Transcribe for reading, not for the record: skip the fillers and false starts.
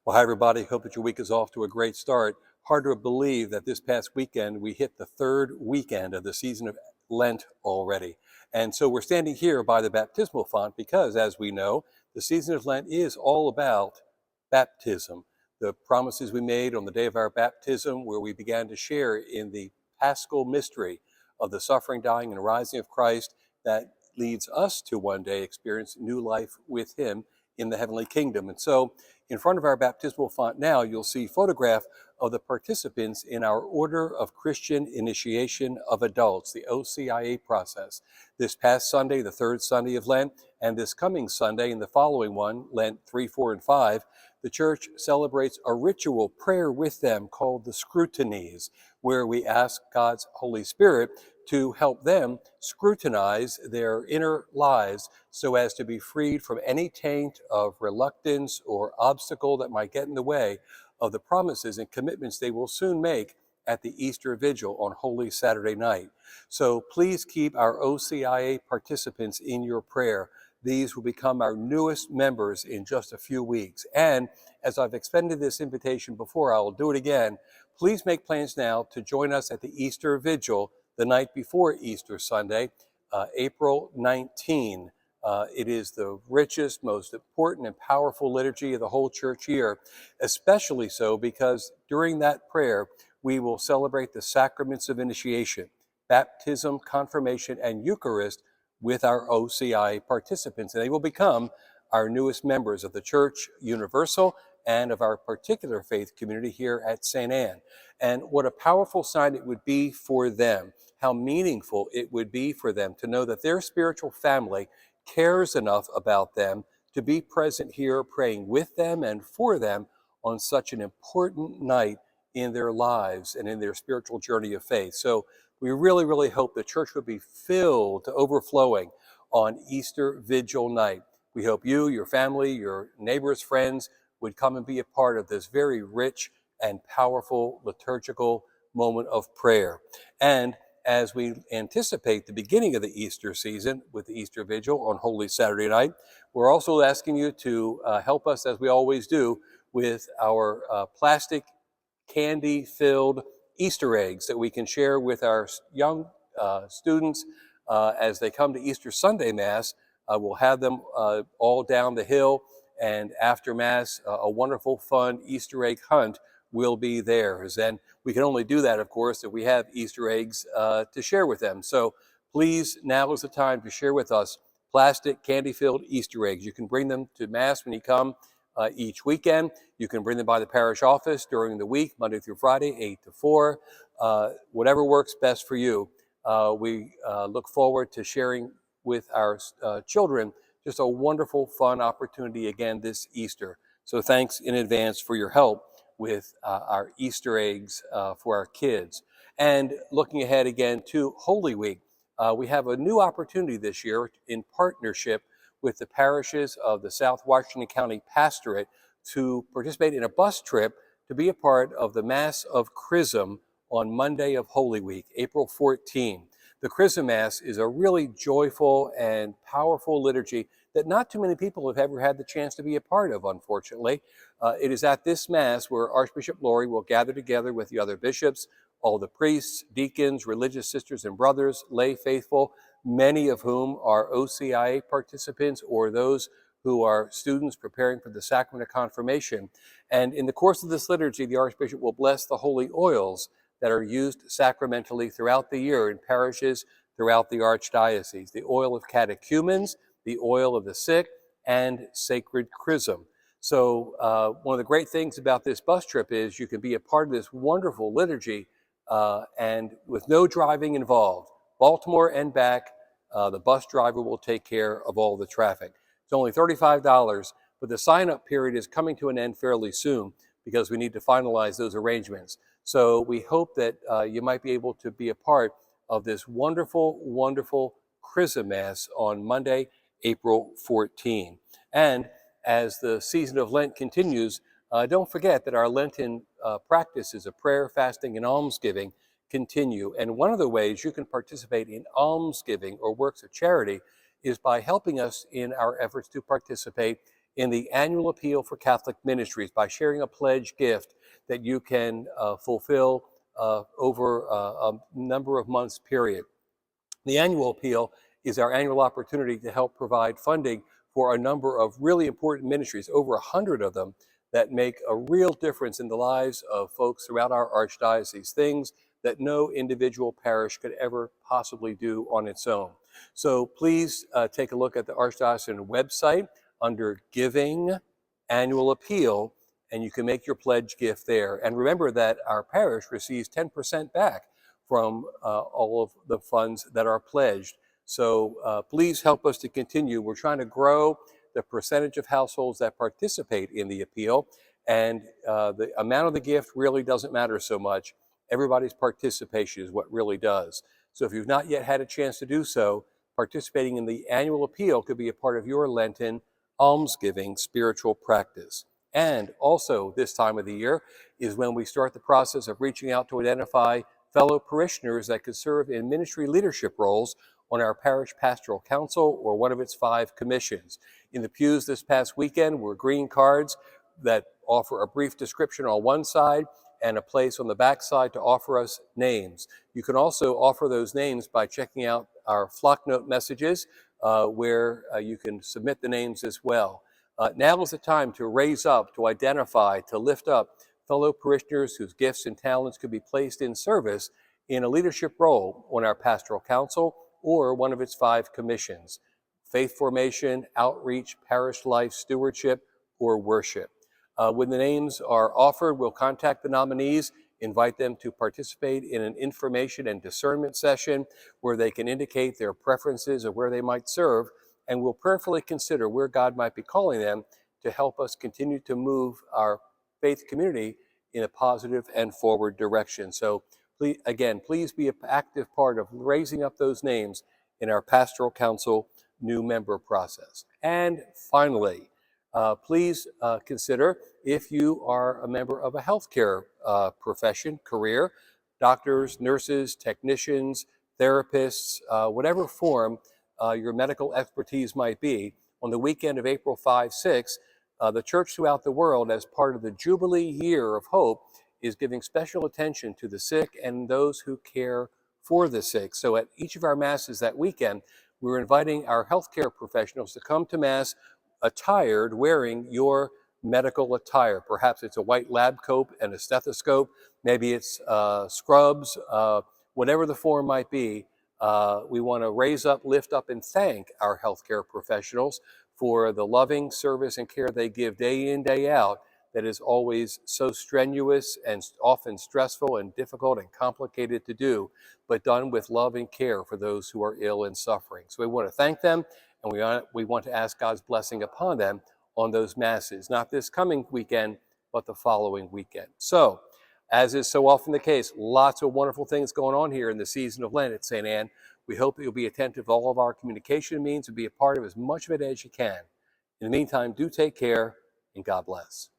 Well, hi, everybody. Hope that your week is off to a great start. Hard to believe that this past weekend we hit the third weekend of the season of Lent already. And so we're standing here by the baptismal font because, as we know, the season of Lent is all about baptism. The promises we made on the day of our baptism, where we began to share in the paschal mystery of the suffering, dying, and rising of Christ, that leads us to one day experience new life with Him in the heavenly kingdom. And so, in front of our baptismal font now, you'll see a photograph of the participants in our Order of Christian Initiation of Adults, the OCIA process. This past Sunday, the third Sunday of Lent, and this coming Sunday and the following one, Lent 3, 4, and 5, the Church celebrates a ritual prayer with them called the Scrutinies, where we ask God's Holy Spirit to help them scrutinize their inner lives so as to be freed from any taint of reluctance or obstacle that might get in the way of the promises and commitments they will soon make at the Easter Vigil on Holy Saturday night. So please keep our OCIA participants in your prayer. These will become our newest members in just a few weeks. And as I've extended this invitation before, I'll do it again. Please make plans now to join us at the Easter Vigil the night before Easter Sunday, April 19. It is the richest, most important, and powerful liturgy of the whole church year, especially so because during that prayer, we will celebrate the sacraments of initiation, baptism, confirmation, and Eucharist with our OCI participants. And they will become our newest members of the Church Universal and of our particular faith community here at St. Anne. And what a powerful sign it would be for them, how meaningful it would be for them to know that their spiritual family cares enough about them to be present here praying with them and for them on such an important night in their lives and in their spiritual journey of faith. So we really, really hope the church would be filled to overflowing on Easter Vigil night. We hope you, your family, your neighbors, friends would come and be a part of this very rich and powerful liturgical moment of prayer. And as we anticipate the beginning of the Easter season with the Easter Vigil on Holy Saturday night, we're also asking you to help us, as we always do, with our plastic candy-filled Easter eggs that we can share with our young students as they come to Easter Sunday Mass. We'll have them all down the hill, and after Mass, a wonderful, fun Easter egg hunt will be theirs. And we can only do that, of course, if we have Easter eggs to share with them. So please, now is the time to share with us plastic candy-filled Easter eggs. You can bring them to Mass when you come each weekend. You can bring them by the parish office during the week, Monday through Friday, 8 to 4. Whatever works best for you. We look forward to sharing with our children just a wonderful, fun opportunity again this Easter. So thanks in advance for your help with our Easter eggs for our kids. And looking ahead again to Holy Week, we have a new opportunity this year in partnership with the parishes of the South Washington County Pastorate to participate in a bus trip to be a part of the Mass of Chrism on Monday of Holy Week, April 14. The Chrism Mass is a really joyful and powerful liturgy that not too many people have ever had the chance to be a part of, unfortunately. It is at this Mass where Archbishop Laurie will gather together with the other bishops, all the priests, deacons, religious sisters and brothers, lay faithful, many of whom are OCIA participants or those who are students preparing for the sacrament of confirmation. And in the course of this liturgy, the Archbishop will bless the holy oils that are used sacramentally throughout the year in parishes throughout the Archdiocese. The oil of catechumens, the oil of the sick, and sacred chrism. So one of the great things about this bus trip is you can be a part of this wonderful liturgy and with no driving involved. Baltimore and back, the bus driver will take care of all the traffic. It's only $35, but the sign-up period is coming to an end fairly soon because we need to finalize those arrangements. So we hope that you might be able to be a part of this wonderful, wonderful Chrism Mass on Monday, April 14. And as the season of Lent continues, don't forget that our Lenten practices of prayer, fasting, and almsgiving continue. And one of the ways you can participate in almsgiving or works of charity is by helping us in our efforts to participate in the annual appeal for Catholic ministries by sharing a pledge gift that you can fulfill over a number of months period. The annual appeal is our annual opportunity to help provide funding for a number of really important ministries, over 100 of them, that make a real difference in the lives of folks throughout our archdiocese, things that no individual parish could ever possibly do on its own. So please take a look at the Archdiocesan website under Giving Annual Appeal, and you can make your pledge gift there. And remember that our parish receives 10% back from all of the funds that are pledged. So please help us to continue. We're trying to grow the percentage of households that participate in the appeal, and the amount of the gift really doesn't matter so much. Everybody's participation is what really does. So if you've not yet had a chance to do so, participating in the annual appeal could be a part of your Lenten almsgiving spiritual practice. And also this time of the year is when we start the process of reaching out to identify fellow parishioners that could serve in ministry leadership roles on our parish pastoral council or one of its 5 commissions. In the pews this past weekend were green cards that offer a brief description on one side and a place on the back side to offer us names. You can also offer those names by checking out our flock note messages where you can submit the names as well. Now is the time to raise up, to identify, to lift up fellow parishioners whose gifts and talents could be placed in service in a leadership role on our pastoral council or one of its 5 commissions: faith formation, outreach, parish life, stewardship, or worship. When the names are offered, we'll contact the nominees, invite them to participate in an information and discernment session where they can indicate their preferences of where they might serve, and we'll prayerfully consider where God might be calling them to help us continue to move our faith community in a positive and forward direction. So please be an active part of raising up those names in our pastoral council new member process. And finally, please consider if you are a member of a healthcare profession, career, doctors, nurses, technicians, therapists, whatever form your medical expertise might be. On the weekend of April 5-6, the church throughout the world, as part of the Jubilee Year of Hope, is giving special attention to the sick and those who care for the sick. So at each of our masses that weekend, we're inviting our healthcare professionals to come to Mass attired, wearing your medical attire. Perhaps it's a white lab coat and a stethoscope. Maybe it's scrubs, whatever the form might be. We want to raise up, lift up, and thank our healthcare professionals for the loving service and care they give day in, day out, that is always so strenuous and often stressful and difficult and complicated to do, but done with love and care for those who are ill and suffering. So we want to thank them, and we want to ask God's blessing upon them on those masses, not this coming weekend, but the following weekend. So, as is so often the case, lots of wonderful things going on here in the season of Lent at St. Anne. We hope that you'll be attentive to all of our communication means and be a part of as much of it as you can. In the meantime, do take care, and God bless.